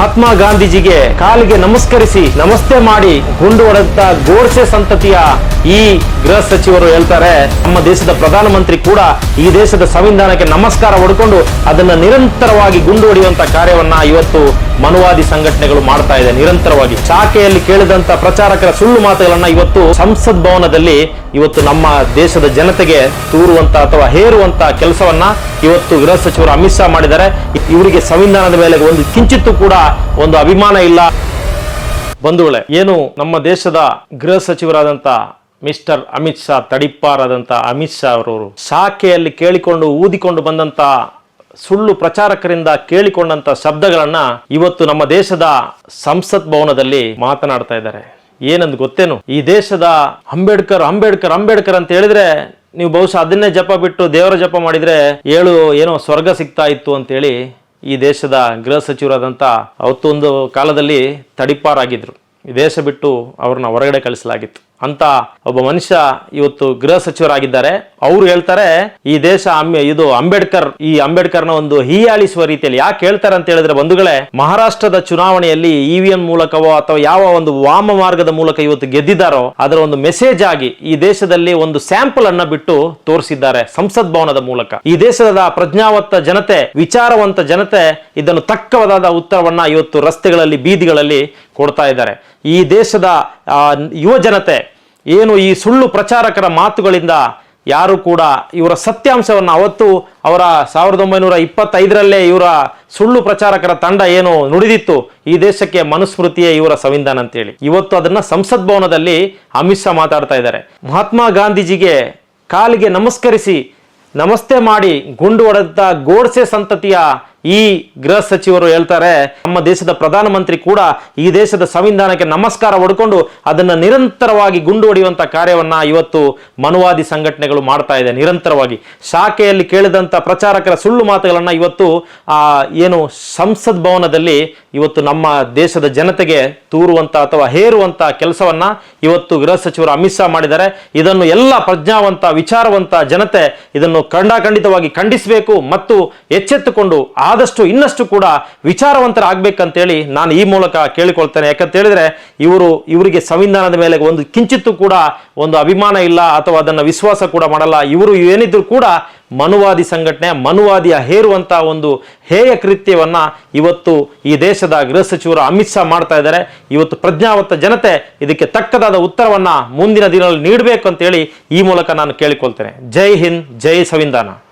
ಮಹಾತ್ಮ ಗಾಂಧೀಜಿಗೆ ಕಾಲಿಗೆ ನಮಸ್ಕರಿಸಿ ನಮಸ್ತೆ ಮಾಡಿ ಗುಂಡು ಹೊಡೆದ ಗೋಡ್ಸೆ ಸಂತತಿಯ ಈ ಗೃಹ ಸಚಿವರು ಹೇಳ್ತಾರೆ, ನಮ್ಮ ದೇಶದ ಪ್ರಧಾನಮಂತ್ರಿ ಕೂಡ ಈ ದೇಶದ ಸಂವಿಧಾನಕ್ಕೆ ನಮಸ್ಕಾರ ಹೊಡ್ಕೊಂಡು ಅದನ್ನ ನಿರಂತರವಾಗಿ ಗುಂಡು ಹೊಡೆಯುವಂತ ಕಾರ್ಯವನ್ನ ಇವತ್ತು ಮನುವಾದಿ ಸಂಘಟನೆಗಳು ಮಾಡ್ತಾ ಇದೆ. ನಿರಂತರವಾಗಿ ಶಾಖೆಯಲ್ಲಿ ಕೇಳಿದಂತ ಪ್ರಚಾರಕರ ಸುಳ್ಳು ಮಾತುಗಳನ್ನ ಇವತ್ತು ಸಂಸತ್ ಭವನದಲ್ಲಿ ಇವತ್ತು ನಮ್ಮ ದೇಶದ ಜನತೆಗೆ ತೂರುವಂತ ಅಥವಾ ಹೇರುವಂತ ಕೆಲಸವನ್ನ ಇವತ್ತು ಗೃಹ ಸಚಿವರು ಅಮಿತ್ ಶಾ ಮಾಡಿದ್ದಾರೆ. ಇವರಿಗೆ ಸಂವಿಧಾನದ ಮೇಲೆ ಒಂದು ಕಿಂಚಿತ್ತೂ ಕೂಡ ಒಂದು ಅಭಿಮಾನ ಇಲ್ಲ. ಬಂಧುಗಳೇ, ಏನು ನಮ್ಮ ದೇಶದ ಗೃಹ ಸಚಿವರಾದಂತ ಮಿಸ್ಟರ್ ಅಮಿತ್ ಶಾ, ತಡಿಪ್ಪಾರಾದಂತ ಅಮಿತ್ ಶಾ ಅವರು ಶಾಖೆಯಲ್ಲಿ ಕೇಳಿಕೊಂಡು ಊದಿಕೊಂಡು ಬಂದಂತ ಸುಳ್ಳು ಪ್ರಚಾರಕರಿಂದ ಕೇಳಿಕೊಂಡಂತ ಶಬ್ದಗಳನ್ನ ಇವತ್ತು ನಮ್ಮ ದೇಶದ ಸಂಸತ್ ಭವನದಲ್ಲಿ ಮಾತನಾಡ್ತಾ ಇದ್ದಾರೆ. ಏನಂದ್ ಗೊತ್ತೇನು? ಈ ದೇಶದ ಅಂಬೇಡ್ಕರ್ ಅಂಬೇಡ್ಕರ್ ಅಂಬೇಡ್ಕರ್ ಅಂತ ಹೇಳಿದ್ರೆ ನೀವು ಬಹುಶಃ ಅದನ್ನೇ ಜಪ ಬಿಟ್ಟು ದೇವರ ಜಪ ಮಾಡಿದ್ರೆ ಏನೋ ಸ್ವರ್ಗ ಸಿಗ್ತಾ ಇತ್ತು ಅಂತೇಳಿ ಈ ದೇಶದ ಗೃಹ ಸಚಿವರಾದಂಥ ಅವತ್ತೊಂದು ಕಾಲದಲ್ಲಿ ತಡಿಪಾರಾಗಿದ್ರು. ಈ ದೇಶ ಬಿಟ್ಟು ಅವ್ರನ್ನ ಹೊರಗಡೆ ಕಳಿಸಲಾಗಿತ್ತು ಅಂತ ಒಬ್ಬ ಮನುಷ್ಯ ಇವತ್ತು ಗೃಹ ಸಚಿವರಾಗಿದ್ದಾರೆ. ಅವ್ರು ಹೇಳ್ತಾರೆ, ಈ ದೇಶ ಇದು ಈ ಅಂಬೇಡ್ಕರ್ನ ಒಂದು ಹೀಯಾಳಿಸುವ ರೀತಿಯಲ್ಲಿ. ಯಾಕೆ ಹೇಳ್ತಾರೆ ಅಂತ ಹೇಳಿದ್ರೆ ಬಂಧುಗಳೇ, ಮಹಾರಾಷ್ಟ್ರದ ಚುನಾವಣೆಯಲ್ಲಿ ಇವಿಎಂ ಮೂಲಕವೋ ಅಥವಾ ಯಾವ ಒಂದು ವಾಮ ಮಾರ್ಗದ ಮೂಲಕ ಇವತ್ತು ಗೆದ್ದಿದ್ದಾರೋ ಅದರ ಒಂದು ಮೆಸೇಜ್ ಆಗಿ ಈ ದೇಶದಲ್ಲಿ ಒಂದು ಸ್ಯಾಂಪಲ್ ಅನ್ನ ಬಿಟ್ಟು ತೋರಿಸಿದ್ದಾರೆ ಸಂಸತ್ ಭವನದ ಮೂಲಕ. ಈ ದೇಶದ ಪ್ರಜ್ಞಾವಂತ ಜನತೆ, ವಿಚಾರವಂತ ಜನತೆ ಇದನ್ನು ತಕ್ಕವಾದ ಉತ್ತರವನ್ನ ಇವತ್ತು ರಸ್ತೆಗಳಲ್ಲಿ, ಬೀದಿಗಳಲ್ಲಿ ಕೊಡ್ತಾ ಇದ್ದಾರೆ. ಈ ದೇಶದ ಯುವ ಜನತೆ ಏನು ಈ ಸುಳ್ಳು ಪ್ರಚಾರಕರ ಮಾತುಗಳಿಂದ ಯಾರು ಕೂಡ ಇವರ ಸತ್ಯಾಂಶವನ್ನು ಅವತ್ತು ಅವರ 1925ರಲ್ಲೇ ಇವರ ಸುಳ್ಳು ಪ್ರಚಾರಕರ ತಂಡ ಏನು ನುಡಿದಿತ್ತು, ಈ ದೇಶಕ್ಕೆ ಮನುಸ್ಮೃತಿಯೇ ಇವರ ಸಂವಿಧಾನ ಅಂತೇಳಿ, ಇವತ್ತು ಅದನ್ನ ಸಂಸತ್ ಭವನದಲ್ಲಿ ಅಮಿತ್ ಶಾ ಮಾತಾಡ್ತಾ ಇದ್ದಾರೆ. ಮಹಾತ್ಮ ಗಾಂಧೀಜಿಗೆ ಕಾಲಿಗೆ ನಮಸ್ಕರಿಸಿ ನಮಸ್ತೆ ಮಾಡಿ ಗುಂಡು ಹೊಡೆದ ಗೋಡ್ಸೆ ಸಂತತಿಯ ಈ ಗೃಹ ಸಚಿವರು ಹೇಳ್ತಾರೆ, ನಮ್ಮ ದೇಶದ ಪ್ರಧಾನಮಂತ್ರಿ ಕೂಡ ಈ ದೇಶದ ಸಂವಿಧಾನಕ್ಕೆ ನಮಸ್ಕಾರ ಹೊಡ್ಕೊಂಡು ಅದನ್ನ ನಿರಂತರವಾಗಿ ಗುಂಡು ಹೊಡೆಯುವಂತ ಕಾರ್ಯವನ್ನ ಇವತ್ತು ಮನುವಾದಿ ಸಂಘಟನೆಗಳು ಮಾಡ್ತಾ ಇದೆ. ನಿರಂತರವಾಗಿ ಶಾಖೆಯಲ್ಲಿ ಕೇಳಿದಂತ ಪ್ರಚಾರಕರ ಸುಳ್ಳು ಮಾತುಗಳನ್ನ ಇವತ್ತು ಏನು ಸಂಸತ್ ಭವನದಲ್ಲಿ ಇವತ್ತು ನಮ್ಮ ದೇಶದ ಜನತೆಗೆ ತೂರುವಂತ ಅಥವಾ ಹೇರುವಂತ ಕೆಲಸವನ್ನ ಇವತ್ತು ಗೃಹ ಸಚಿವರು ಅಮಿತ್ ಶಾ ಮಾಡಿದ್ದಾರೆ. ಇದನ್ನು ಎಲ್ಲ ಪ್ರಜ್ಞಾವಂತ, ವಿಚಾರವಂತ ಜನತೆ ಇದನ್ನು ಖಂಡಿತವಾಗಿ ಖಂಡಿಸಬೇಕು ಮತ್ತು ಎಚ್ಚೆತ್ತುಕೊಂಡು ಆದಷ್ಟು ಇನ್ನಷ್ಟು ಕೂಡ ವಿಚಾರವಂತರಾಗಬೇಕಂತೇಳಿ ನಾನು ಈ ಮೂಲಕ ಕೇಳಿಕೊಳ್ತೇನೆ. ಯಾಕಂತ ಹೇಳಿದ್ರೆ ಇವರಿಗೆ ಸಂವಿಧಾನದ ಮೇಲೆ ಒಂದು ಕಿಂಚಿತ್ತೂ ಕೂಡ ಒಂದು ಅಭಿಮಾನ ಇಲ್ಲ ಅಥವಾ ಅದನ್ನು ವಿಶ್ವಾಸ ಕೂಡ ಮಾಡಲ್ಲ. ಇವರು ಏನಿದ್ರು ಕೂಡ ಮನುವಾದಿ ಸಂಘಟನೆ, ಮನುವಾದಿಯ ಹೇರುವಂತ ಒಂದು ಹೇಯ ಕೃತ್ಯವನ್ನ ಇವತ್ತು ಈ ದೇಶದ ಗೃಹ ಸಚಿವರು ಅಮಿತ್ ಶಾ ಮಾಡ್ತಾ ಇದ್ದಾರೆ. ಇವತ್ತು ಪ್ರಜ್ಞಾವಂತ ಜನತೆ ಇದಕ್ಕೆ ತಕ್ಕದಾದ ಉತ್ತರವನ್ನ ಮುಂದಿನ ದಿನಗಳಲ್ಲಿ ನೀಡಬೇಕು ಅಂತೇಳಿ ಈ ಮೂಲಕ ನಾನು ಕೇಳಿಕೊಳ್ತೇನೆ. ಜೈ ಹಿಂದ್, ಜೈ ಸಂವಿಧಾನ.